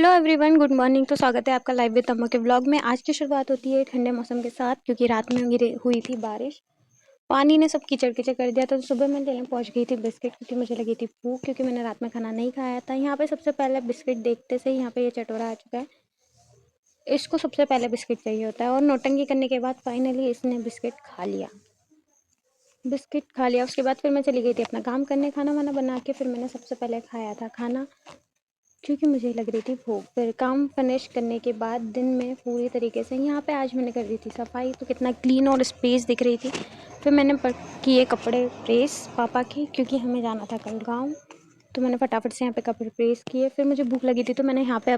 Hello everyone, good morning. तो स्वागत है आपका लाइव विद तम्मो के ब्लॉग में। आज की शुरुआत होती है ठंडे मौसम के साथ, क्योंकि रात में हुई थी बारिश। पानी ने सब कीचड़ कीचड़ कर दिया। तो सुबह मैं लेने पहुंच गई थी बिस्किट, क्योंकि मुझे लगी थी भूख, क्योंकि मैंने रात में खाना नहीं खाया था। यहाँ पे सबसे पहले बिस्किट देखते से यहाँ पे ये चटोरा आ चुका है। इसको सबसे पहले बिस्किट चाहिए होता है, और नौटंकी करने के बाद फाइनली इसने बिस्किट खा लिया। उसके बाद फिर मैं चली गई थी अपना काम करने, खाना वाना बना के। फिर मैंने सबसे पहले खाया था खाना, क्योंकि मुझे लग रही थी भूख। फिर काम फिनिश करने के बाद दिन में पूरी तरीके से यहाँ पे आज मैंने कर दी थी सफाई, तो कितना क्लीन और स्पेस दिख रही थी। फिर मैंने किए कपड़े प्रेस पापा के, क्योंकि हमें जाना था कल गाँव। तो मैंने फटाफट से यहाँ पे कपड़े प्रेस किए। फिर मुझे भूख लगी थी, तो मैंने यहाँ पे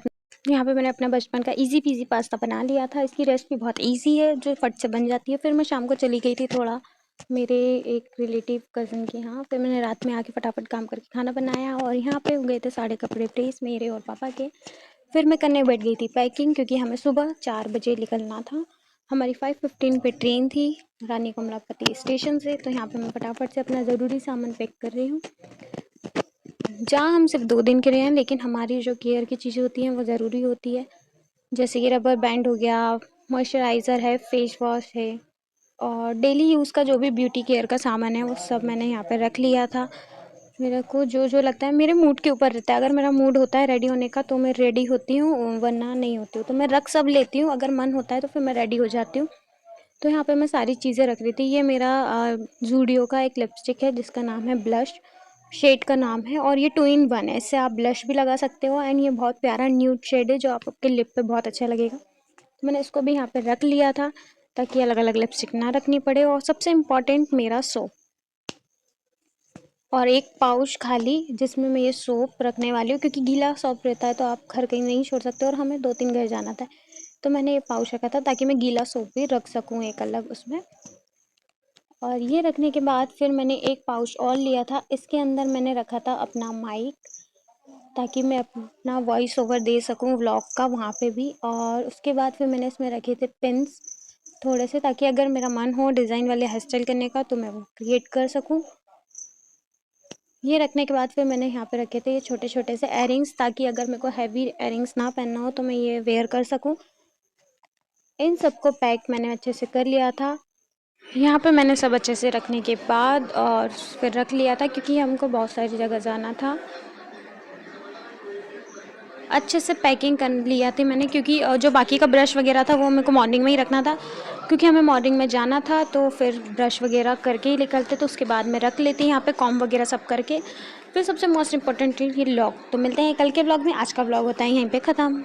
मैंने अपना बचपन का इजी पीजी पास्ता बना लिया था। इसकी रेसिपी बहुत इजी है, जो फट से बन जाती है। फिर मैं शाम को चली गई थी थोड़ा मेरे एक रिलेटिव कज़न के यहाँ। फिर मैंने रात में आके फटाफट काम करके खाना बनाया, और यहाँ पे हो गए थे सारे कपड़े प्रेस मेरे और पापा के। फिर मैं करने बैठ गई थी पैकिंग, क्योंकि हमें सुबह 4 बजे निकलना था। हमारी 5:15 पे ट्रेन थी रानी कमलापति स्टेशन से। तो यहाँ पे मैं फटाफट से अपना ज़रूरी सामान पैक कर रही हूँ। जहाँ हम सिर्फ 2 दिन के लिए हैं, लेकिन हमारी जो केयर की चीज़ें होती हैं वो ज़रूरी होती है। जैसे कि रबर बैंड हो गया, मॉइस्चराइज़र है, फेस वॉश है, और डेली यूज़ का जो भी ब्यूटी केयर का सामान है वो सब मैंने यहाँ पे रख लिया था। मेरे को जो जो लगता है मेरे मूड के ऊपर रहता है। अगर मेरा मूड होता है रेडी होने का तो मैं रेडी होती हूँ, वरना नहीं होती हूँ। तो मैं रख सब लेती हूँ, अगर मन होता है तो फिर मैं रेडी हो जाती हूँ। तो यहाँ पे मैं सारी चीज़ें रख रही थी। ये मेरा ज़ूडियो का एक लिपस्टिक है, जिसका नाम है ब्लश, शेड का नाम है, और ये 2 in 1 है। इससे आप ब्लश भी लगा सकते हो, एंड ये बहुत प्यारा न्यूड शेड है, जो आपके लिप पे बहुत अच्छा लगेगा। तो मैंने इसको भी यहाँ पे रख लिया था, ताकि अलग अलग लिपस्टिक ना रखनी पड़े। और सबसे इम्पॉर्टेंट मेरा सोप, और एक पाउच खाली, जिसमें मैं ये सोप रखने वाली हूँ, क्योंकि गीला सोप रहता है तो आप घर कहीं नहीं छोड़ सकते, और हमें 2-3 घर जाना था। तो मैंने ये पाउच रखा था ताकि मैं गीला सोप भी रख सकूँ एक अलग उसमें। और ये रखने के बाद फिर मैंने एक पाउच और लिया था। इसके अंदर मैंने रखा था अपना माइक, ताकि मैं अपना वॉइस ओवर दे सकूं व्लॉग का वहाँ पे भी। और उसके बाद फिर मैंने इसमें रखे थे पिन्स थोड़े से, ताकि अगर मेरा मन हो डिज़ाइन वाले हेयर स्टाइल करने का तो मैं वो क्रिएट कर सकूं। ये रखने के बाद फिर मैंने यहाँ पे रखे थे ये छोटे छोटे से एयरिंग्स, ताकि अगर मेरे को हैवी एयरिंग्स ना पहनना हो तो मैं ये वेयर कर सकूँ। इन सबको पैक मैंने अच्छे से कर लिया था। यहाँ पे मैंने सब अच्छे से रखने के बाद और फिर रख लिया था, क्योंकि हमको बहुत सारी जगह जाना था। अच्छे से पैकिंग कर लिया थी मैंने, क्योंकि जो बाकी का ब्रश वगैरह था वो मेरे को मॉर्निंग में ही रखना था, क्योंकि हमें मॉर्निंग में जाना था। तो फिर ब्रश वगैरह करके ही निकलते, तो उसके बाद में रख लेती यहाँ पे कॉम्ब वगैरह सब करके। फिर सबसे मोस्ट इम्पॉर्टेंट ये व्लॉग। तो मिलते हैं कल के व्लॉग में। आज का व्लॉग होता है यहीं पे ख़त्म।